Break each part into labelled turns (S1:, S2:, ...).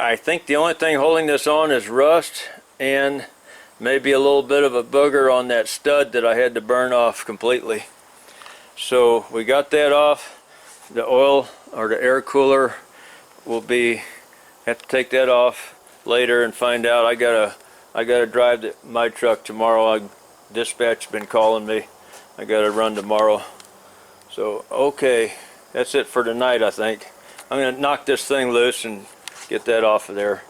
S1: I think the only thing holding this on is rust and maybe a little bit of a booger on that stud that I had to burn off completely. So we got that off. The oil or the air cooler will be, have to take that off later and find out. I gotta drive my truck tomorrow. Dispatch been calling me. I gotta run tomorrow. So okay, that's it for tonight. I think I'm gonna knock this thing loose and get that off of there.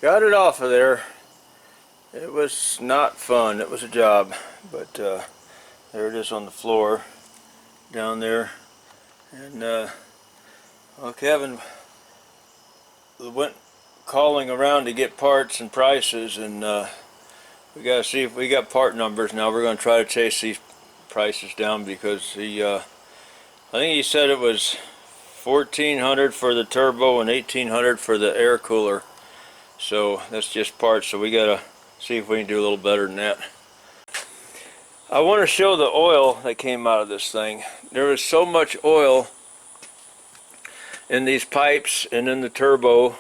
S1: Got it off of there. It was not fun. It was a job, but there it is on the floor down there. And Kevin went calling around to get parts and prices, and we gotta see if we got part numbers now. We're gonna try to chase these prices down because he I think he said it was $1,400 for the turbo and $1,800 for the air cooler. So that's just parts, so we gotta see if we can do a little better than that. I want to show the oil that came out of this thing. There was so much oil in these pipes and in the turbo.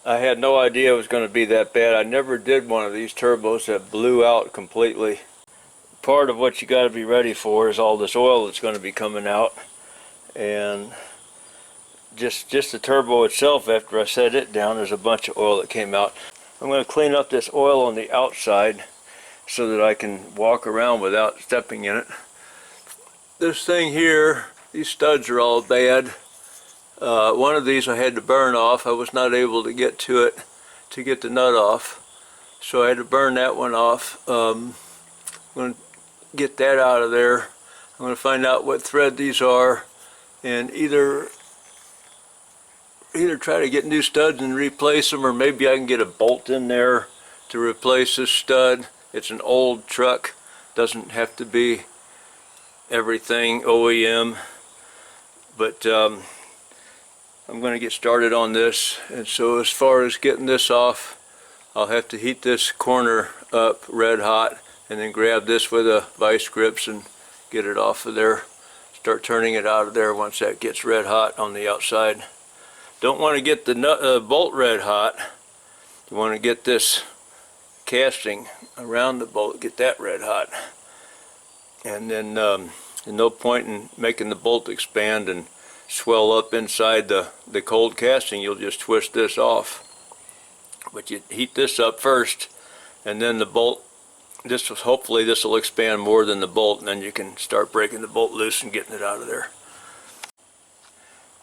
S1: I had no idea it was going to be that bad. I never did one of these turbos that blew out completely. Part of what you got to be ready for is all this oil that's going to be coming out, and just the turbo itself, after I set it down, there's a bunch of oil that came out. I'm going to clean up this oil on the outside so that I can walk around without stepping in it. This thing here, these studs are all bad. One of these I had to burn off. I was not able to get to it to get the nut off, so I had to burn that one off. I'm going to get that out of there. I'm going to find out what thread these are, and either try to get new studs and replace them, or maybe I can get a bolt in there to replace this stud. It's an old truck, doesn't have to be everything OEM, but I'm going to get started on this. And so as far as getting this off, I'll have to heat this corner up red hot and then grab this with a vice grips and get it off of there. Start turning it out of there once that gets red hot on the outside. Don't want to get the bolt red hot. You want to get this casting around the bolt, get that red hot. And then there's no point in making the bolt expand and swell up inside the cold casting. You'll just twist this off. But you heat this up first, and then the bolt, hopefully this will expand more than the bolt, and then you can start breaking the bolt loose and getting it out of there.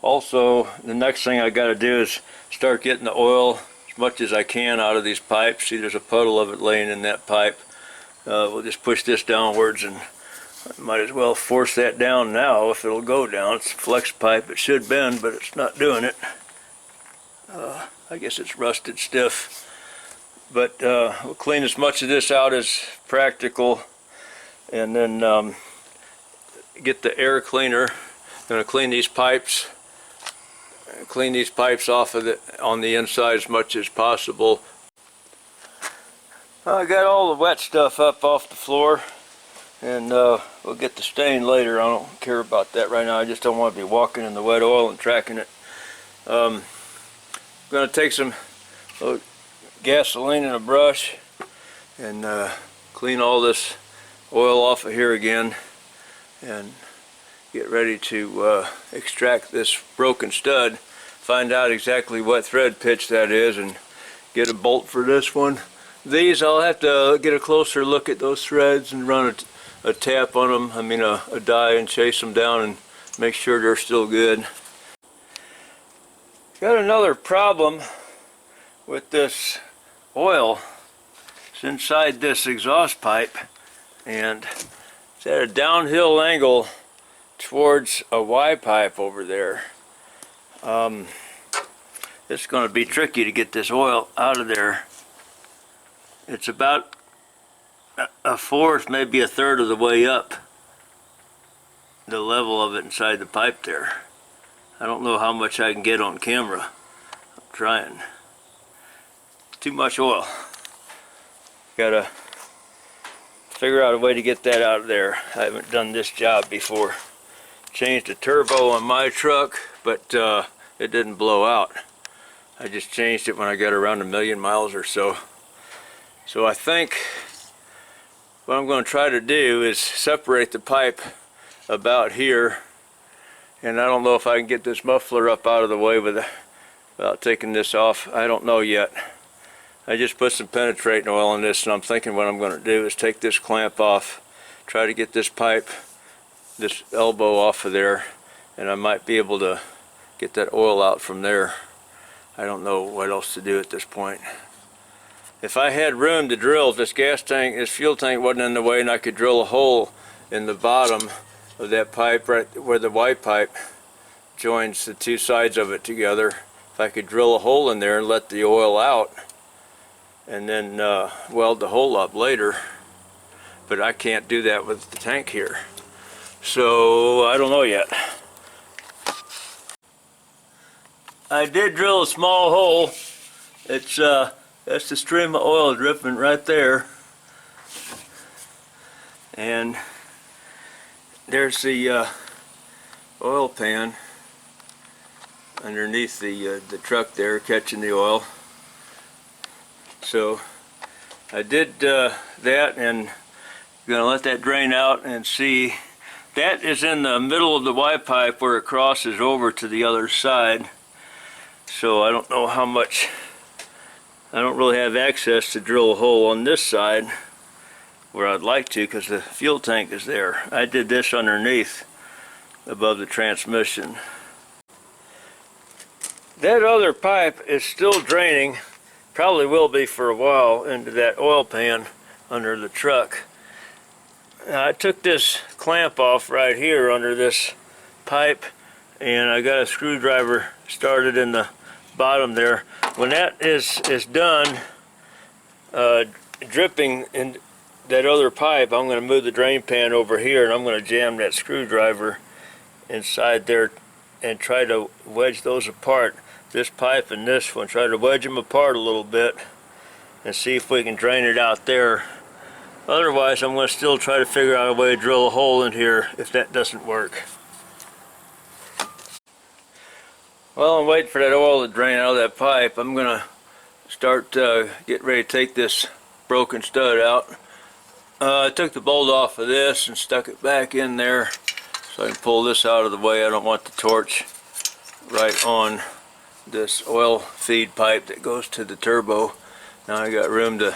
S1: Also, the next thing I got to do is start getting the oil as much as I can out of these pipes. See, there's a puddle of it laying in that pipe. We'll just push this downwards, and I might as well force that down now if it'll go down. It's a flex pipe. It should bend, but it's not doing it. I guess it's rusted stiff. But we'll clean as much of this out as practical, and then get the air cleaner. I'm going to clean these pipes. Clean these pipes off of on the inside as much as possible. I got all the wet stuff up off the floor, and we'll get the stain later. I don't care about that right now. I just don't want to be walking in the wet oil and tracking it. I'm going to take some gasoline and a brush and clean all this oil off of here again, and get ready to extract this broken stud, find out exactly what thread pitch that is, and get a bolt for this one. These, I'll have to get a closer look at those threads and run a tap on them, I mean a die, and chase them down and make sure they're still good. Got another problem with this oil. It's inside this exhaust pipe, and it's at a downhill angle towards a Y pipe over there. It's going to be tricky to get this oil out of there. It's about a fourth, maybe a third of the way up the level of it inside the pipe there. I don't know how much I can get on camera. I'm trying. Too much oil. Gotta figure out a way to get that out of there. I haven't done this job before. Changed the turbo on my truck, but it didn't blow out. I just changed it when I got around 1,000,000 miles or so. So I think what I'm going to try to do is separate the pipe about here, and I don't know if I can get this muffler up out of the way without taking this off. I don't know yet. I just put some penetrating oil in this, and I'm thinking what I'm going to do is take this clamp off, try to get this pipe, this elbow off of there, and I might be able to get that oil out from there. I don't know what else to do at this point. If I had room to drill, if this fuel tank wasn't in the way, and I could drill a hole in the bottom of that pipe right where the white pipe joins the two sides of it together, if I could drill a hole in there and let the oil out and then weld the hole up later, but I can't do that with the tank here. So I don't know yet. I did drill a small hole. It's that's the stream of oil dripping right there, and there's the oil pan underneath the truck there catching the oil. So I did that, and I'm gonna let that drain out and see. That is in the middle of the Y pipe where it crosses over to the other side. So I don't know how much, I don't really have access to drill a hole on this side where I'd like to, because the fuel tank is there. I did this underneath above the transmission. That other pipe is still draining, probably will be for a while, into that oil pan under the truck. Now, I took this clamp off right here under this pipe, and I got a screwdriver started in the bottom there. When that is done dripping in that other pipe, I'm going to move the drain pan over here, and I'm going to jam that screwdriver inside there and try to wedge those apart. This pipe and this one, try to wedge them apart a little bit and see if we can drain it out there. Otherwise, I'm going to still try to figure out a way to drill a hole in here if that doesn't work. While I'm waiting for that oil to drain out of that pipe, I'm going to start getting ready to take this broken stud out. I took the bolt off of this and stuck it back in there so I can pull this out of the way. I don't want the torch right on this oil feed pipe that goes to the turbo. Now I got room to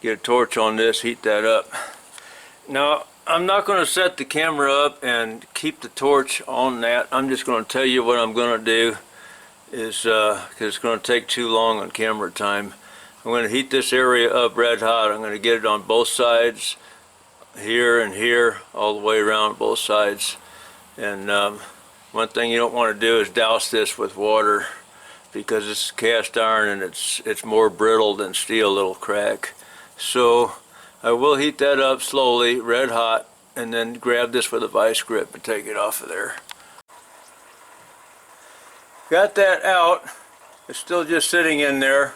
S1: get a torch on this, heat that up. Now I'm not going to set the camera up and keep the torch on that. I'm just going to tell you what I'm going to do is because it's going to take too long on camera time. I'm going to heat this area up red hot. I'm going to get it on both sides, here and here, all the way around both sides. And one thing you don't want to do is douse this with water, because it's cast iron and it's more brittle than steel. It'll crack. So I will heat that up slowly, red hot, and then grab this with a vice grip and take it off of there. Got that out. It's still just sitting in there.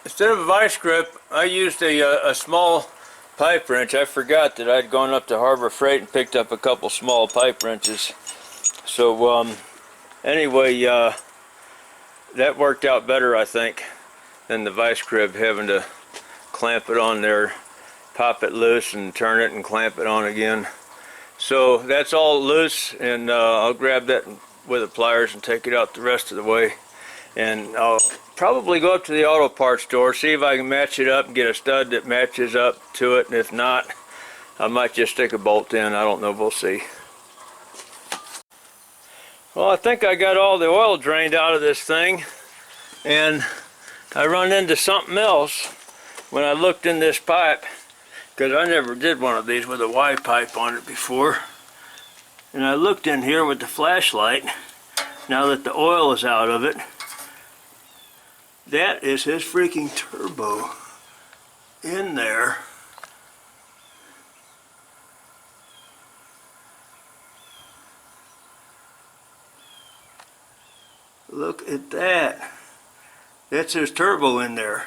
S1: Instead of a vice grip, I used a small pipe wrench. I forgot that I'd gone up to Harbor Freight and picked up a couple small pipe wrenches. So anyway, that worked out better, I think, than the vice grip, having to clamp it on there, pop it loose and turn it and clamp it on again. So that's all loose, and I'll grab that with the pliers and take it out the rest of the way. And I'll probably go up to the auto parts store, see if I can match it up and get a stud that matches up to it, and if not, I might just stick a bolt in. I don't know, we'll see. Well, I think I got all the oil drained out of this thing, and I run into something else when I looked in this pipe, because I never did one of these with a Y pipe on it before. And I looked in here with the flashlight, now that the oil is out of it. That is his freaking turbo in there. Look at that. That's his turbo in there.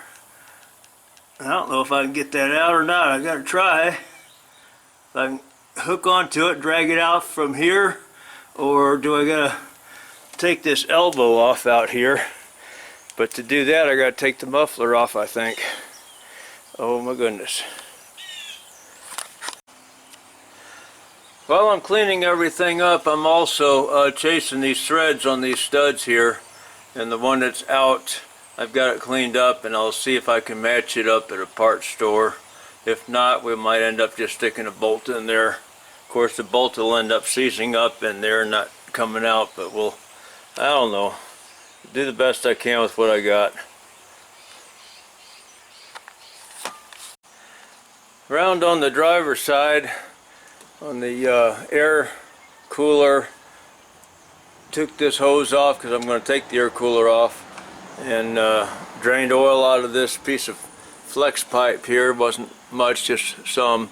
S1: I don't know if I can get that out or not. I gotta try. If I can hook onto it, drag it out from here, or do I gotta take this elbow off out here, but to do that I got to take the muffler off, I think. Oh my goodness. While I'm cleaning everything up, I'm also chasing these threads on these studs here, and the one that's out, I've got it cleaned up, and I'll see if I can match it up at a parts store. If not, we might end up just sticking a bolt in there. Of course, the bolt will end up seizing up in there and not coming out, but I don't know, do the best I can with what I got. Around on the driver's side, on the air cooler, took this hose off because I'm going to take the air cooler off, and drained oil out of this piece of flex pipe here. Wasn't much, just some.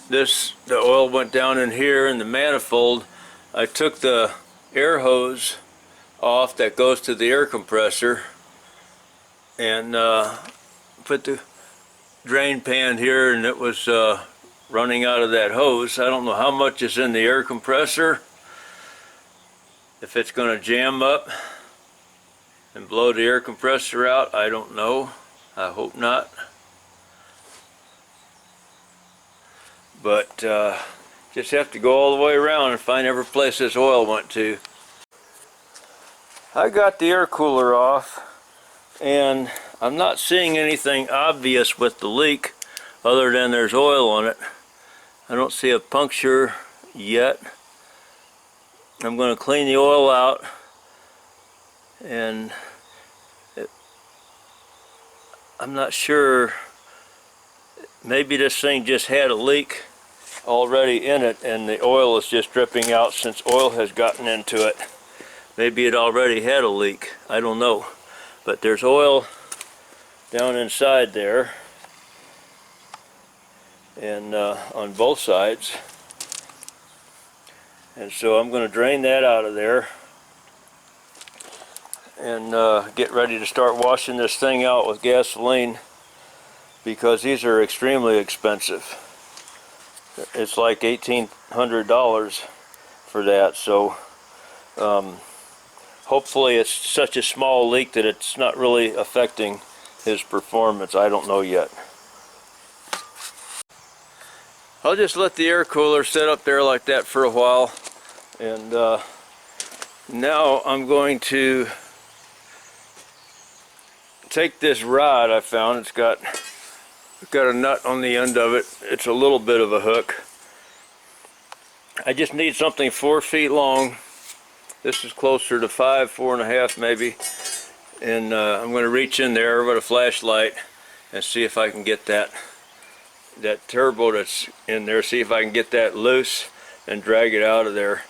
S1: The oil went down in here in the manifold. I took the air hose off that goes to the air compressor and put the drain pan here, and it was running out of that hose. I don't know how much is in the air compressor, if it's going to jam up and blow the air compressor out. I don't know. I hope not. But just have to go all the way around and find every place this oil went to. I got the air cooler off, and I'm not seeing anything obvious with the leak other than there's oil on it. I don't see a puncture yet. I'm going to clean the oil out, and I'm not sure, maybe this thing just had a leak already in it and the oil is just dripping out since oil has gotten into it. Maybe it already had a leak, I don't know. But there's oil down inside there, and on both sides. And so I'm going to drain that out of there and get ready to start washing this thing out with gasoline, because these are extremely expensive. It's like $1,800 for that. So hopefully it's such a small leak that it's not really affecting his performance. I don't know yet. I'll just let the air cooler sit up there like that for a while, and now I'm going to take this rod I found. It's got a nut on the end of it. It's a little bit of a hook. I just need something 4 feet long. This is closer to 5, 4.5 maybe, and I'm going to reach in there with a flashlight and see if I can get that turbo that's in there, see if I can get that loose and drag it out of there.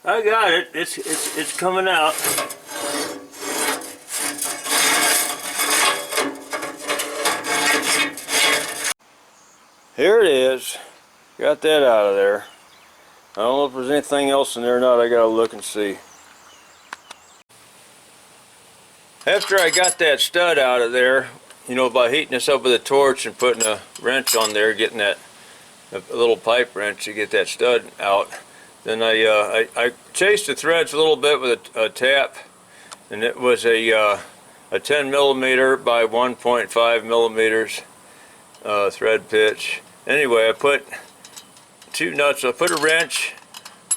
S1: I got it. It's coming out. Here it is. Got that out of there. I don't know if there's anything else in there or not. I gotta look and see. After I got that stud out of there, you know, by heating this up with a torch and putting a wrench on there, getting a little pipe wrench to get that stud out, then I chased the threads a little bit with a tap, and it was a 10 millimeter by 1.5 millimeters thread pitch. Anyway, I put 2 nuts. I put a wrench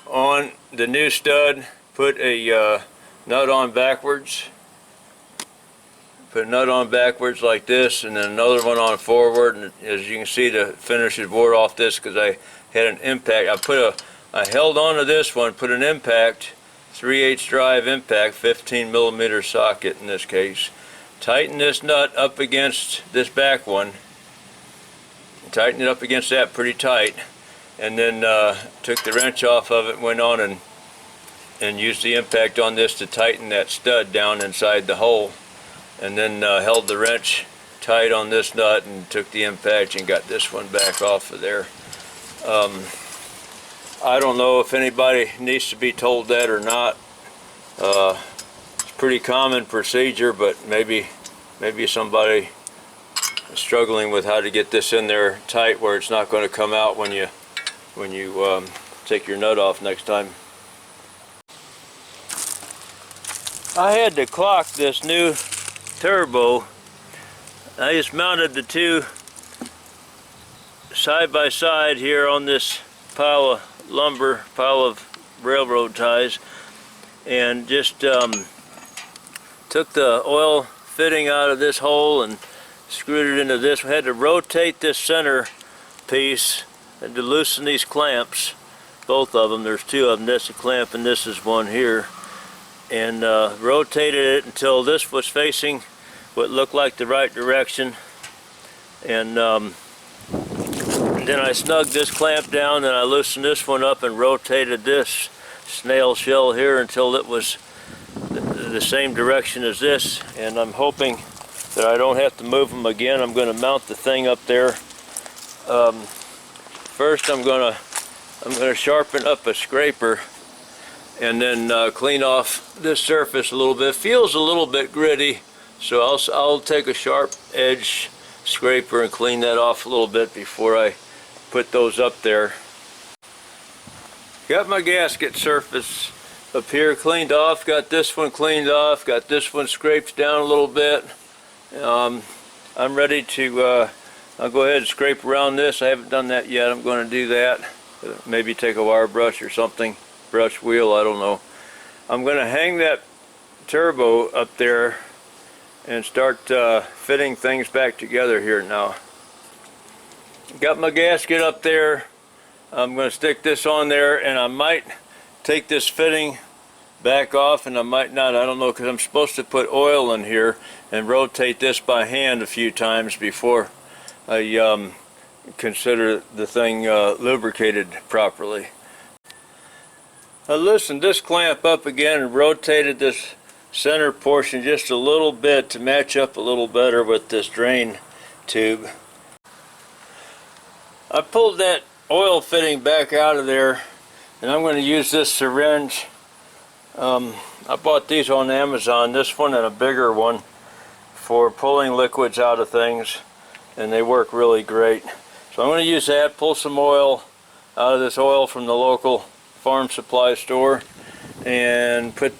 S1: on the new stud, put a nut on backwards. Put a nut on backwards like this, and then another one on forward. And as you can see, to finish the board off this, because I had an impact, I held on to this one, put an impact, 3/8 drive impact, 15 millimeter socket in this case. Tighten this nut up against this back one. Tighten it up against that pretty tight, and then took the wrench off of it, went on and used the impact on this to tighten that stud down inside the hole, and then held the wrench tight on this nut and took the impact and got this one back off of there. I don't know if anybody needs to be told that or not. It's pretty common procedure, but maybe somebody is struggling with how to get this in there tight where it's not going to come out when you take your nut off next time. I had to clock this new turbo. I just mounted the two side by side here on this pile of lumber, pile of railroad ties, and just took the oil fitting out of this hole and screwed it into this. We had to rotate this center piece and to loosen these clamps, both of them. There's two of them. This is a clamp and this is one here, and rotated it until this was facing what looked like the right direction, and then I snugged this clamp down, and I loosened this one up and rotated this snail shell here until it was the same direction as this, and I'm hoping that I don't have to move them again. I'm going to mount the thing up there. First I'm going to sharpen up a scraper and then clean off this surface a little bit. It feels a little bit gritty, so I'll take a sharp edge scraper and clean that off a little bit before I put those up there. Got my gasket surface up here cleaned off, got this one cleaned off, got this one scraped down a little bit. I'm ready to, I'll go ahead and scrape around this. I haven't done that yet. I'm going to do that. Maybe take a wire brush or something, brush wheel, I don't know. I'm going to hang that turbo up there and start fitting things back together here now. Got my gasket up there. I'm going to stick this on there, and I might take this fitting back off and I might not, I don't know, because I'm supposed to put oil in here and rotate this by hand a few times before I consider the thing lubricated properly. I loosened this clamp up again and rotated this center portion just a little bit to match up a little better with this drain tube. I pulled that oil fitting back out of there, and I'm going to use this syringe. I bought these on Amazon, this one and a bigger one, for pulling liquids out of things, and they work really great. So I'm going to use that, pull some oil out of this oil from the local farm supply store, and put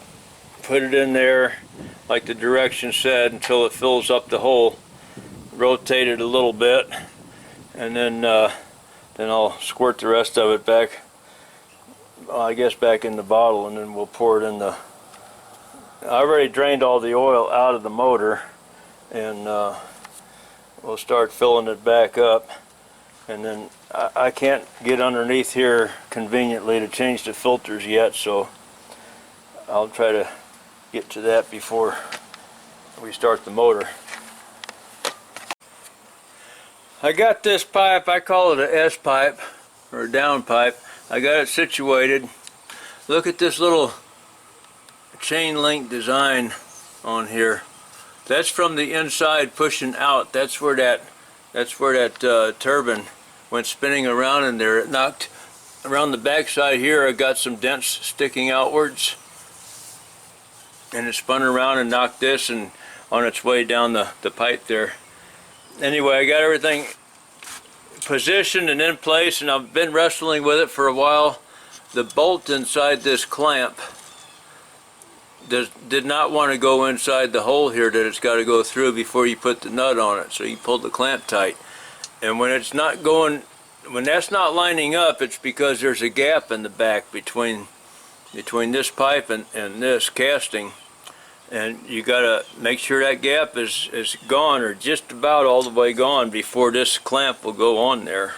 S1: it in there like the directions said until it fills up the hole. Rotate it a little bit, and then I'll squirt the rest of it back, I guess back in the bottle, and then we'll pour it in the... I already drained all the oil out of the motor, and we'll start filling it back up. And then I can't get underneath here conveniently to change the filters yet, so I'll try to get to that before we start the motor. I got this pipe, I call it a S pipe or a down pipe. I got it situated. Look at this little chain link design on here. That's from the inside pushing out. That's where that turbine went spinning around in there. It knocked around the back side here. I got some dents sticking outwards, and it spun around and knocked this and on its way down the pipe there. Anyway, I got everything positioned and in place, and I've been wrestling with it for a while. The bolt inside this clamp did not want to go inside the hole here that it's got to go through before you put the nut on it, so you pulled the clamp tight. And when it's not going, when that's not lining up, it's because there's a gap in the back between this pipe and this casting. And you gotta make sure that gap is gone, or just about all the way gone, before this clamp will go on there,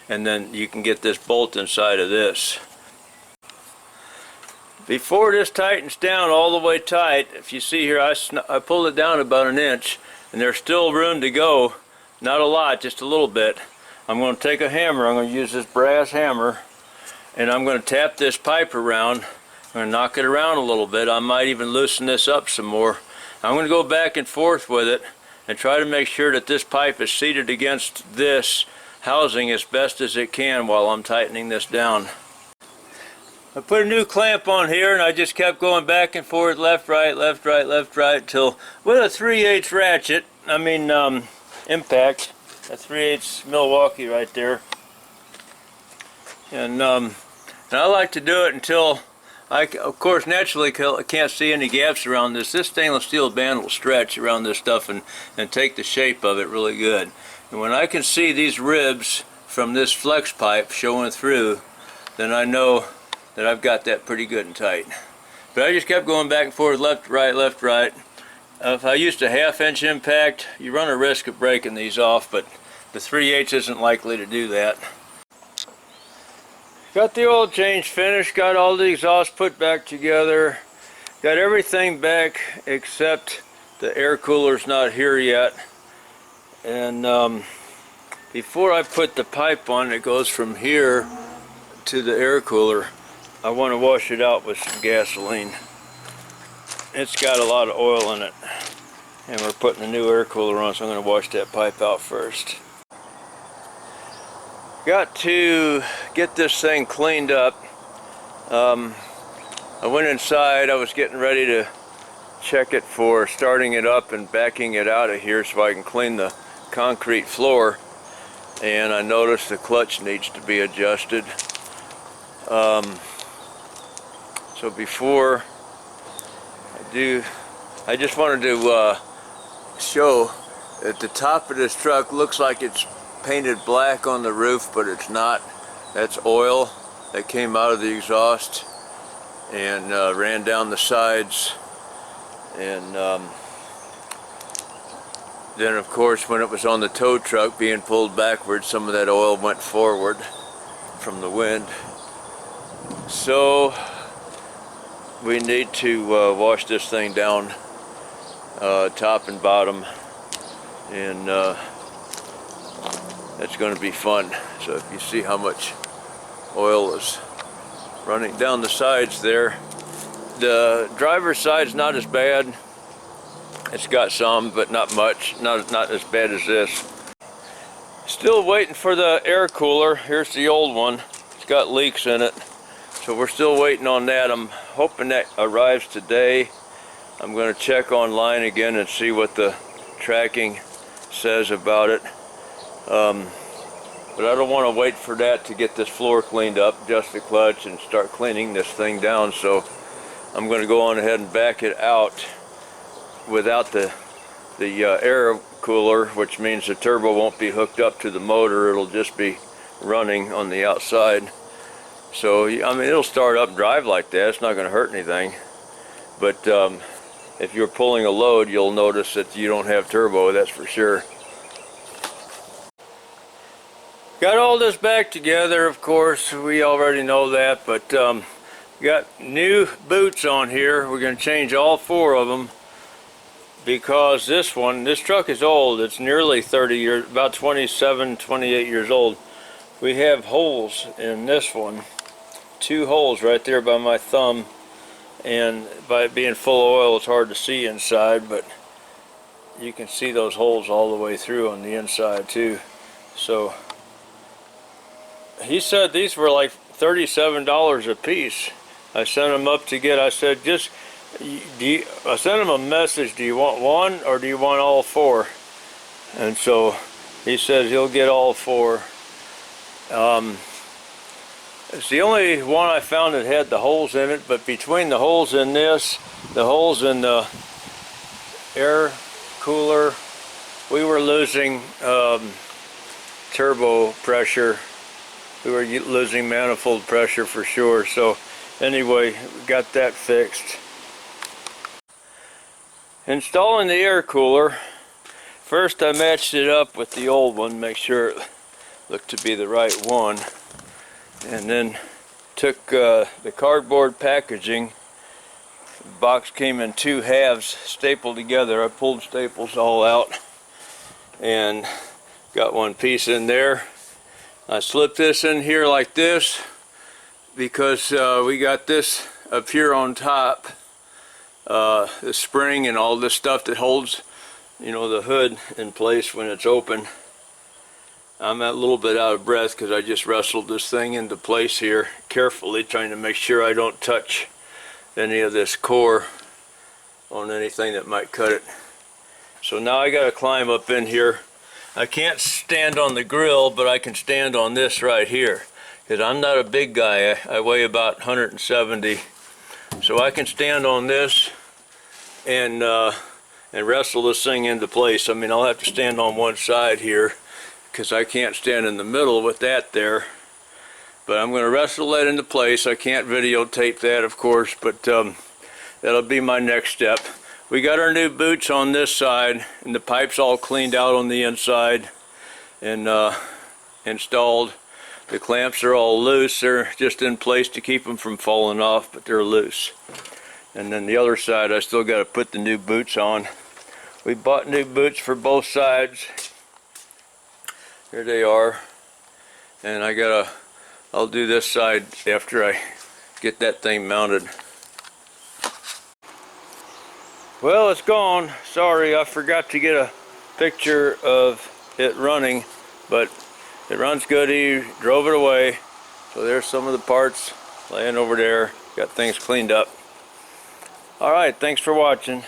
S1: and then you can get this bolt inside of this. Before this tightens down all the way tight, if you see here, I pulled it down about 1 inch, and there's still room to go. Not a lot, just a little bit. I'm going to take a hammer. I'm going to use this brass hammer, and I'm going to tap this pipe around. I'm going to knock it around a little bit. I might even loosen this up some more. I'm going to go back and forth with it and try to make sure that this pipe is seated against this housing as best as it can while I'm tightening this down. I put a new clamp on here, and I just kept going back and forth, left, right, left, right, left, right, till with a 3/8 ratchet, impact, a 3/8 Milwaukee right there. And I like to do it until of course, naturally can't see any gaps around this. This stainless steel band will stretch around this stuff and take the shape of it really good. And when I can see these ribs from this flex pipe showing through, then I know that I've got that pretty good and tight. But I just kept going back and forth, left, right, left, right. If I used a 1/2 inch impact, you run a risk of breaking these off, but the 3/8 isn't likely to do that. Got the oil change finished, got all the exhaust put back together, got everything back except the air cooler's not here yet. And before I put the pipe on that goes from here to the air cooler, I want to wash it out with some gasoline. It's got a lot of oil in it, and we're putting the new air cooler on, so I'm going to wash that pipe out first. Got to get this thing cleaned up. I went inside, I was getting ready to check it for starting it up and backing it out of here so I can clean the concrete floor, and I noticed the clutch needs to be adjusted. So before I do, I just wanted to show that the top of this truck looks like it's painted black on the roof, but it's not. That's oil that came out of the exhaust and ran down the sides. And then of course when it was on the tow truck being pulled backwards, some of that oil went forward from the wind. So we need to wash this thing down top and bottom, and that's going to be fun. So if you see how much oil is running down the sides there, the driver's side's not as bad. It's got some, but not much, not as bad as this. Still waiting for the air cooler. Here's the old one. It's got leaks in it, so we're still waiting on that. I'm hoping that arrives today. I'm going to check online again and see what the tracking says about it. But I don't want to wait for that to get this floor cleaned up, adjust the clutch, and start cleaning this thing down. So I'm going to go on ahead and back it out without the air cooler, which means the turbo won't be hooked up to the motor. It'll just be running on the outside. So I mean, it'll start up and drive like that. It's not going to hurt anything. But if you're pulling a load, you'll notice that you don't have turbo, that's for sure. Got all this back together, of course, we already know that, but got new boots on here. We're going to change all 4 of them because this truck is old. It's nearly 30 years, about 27, 28 years old. We have holes in this one, 2 holes right there by my thumb, and by it being full of oil it's hard to see inside, but you can see those holes all the way through on the inside too. So he said these were like $37 a piece. I sent him up to get, I said, I sent him a message, do you want 1 or do you want all 4? And so he says he'll get all 4. It's the only one I found that had the holes in it, but between the holes in this, the holes in the air cooler, we were losing turbo pressure. We were losing manifold pressure for sure. So anyway, we got that fixed. Installing the air cooler, first I matched it up with the old one, make sure it looked to be the right one, and then took the cardboard packaging. The box came in 2 halves stapled together. I pulled staples all out and got 1 piece in there. I slipped this in here like this because we got this up here on top, the spring and all this stuff that holds, you know, the hood in place when it's open. I'm a little bit out of breath because I just wrestled this thing into place here carefully, trying to make sure I don't touch any of this core on anything that might cut it. So now I got to climb up in here. I can't stand on the grill, but I can stand on this right here because I'm not a big guy. I weigh about 170, so I can stand on this and wrestle this thing into place. I mean, I'll have to stand on one side here because I can't stand in the middle with that there. But I'm going to wrestle that into place. I can't videotape that, of course, but that'll be my next step. We got our new boots on this side, and the pipe's all cleaned out on the inside and installed. The clamps are all loose. They're just in place to keep them from falling off, but they're loose. And then the other side, I still got to put the new boots on. We bought new boots for both sides. Here they are. And I'll do this side after I get that thing mounted. Well, it's gone. Sorry, I forgot to get a picture of it running, but it runs good. He drove it away. So there's some of the parts laying over there. Got things cleaned up. Alright, thanks for watching.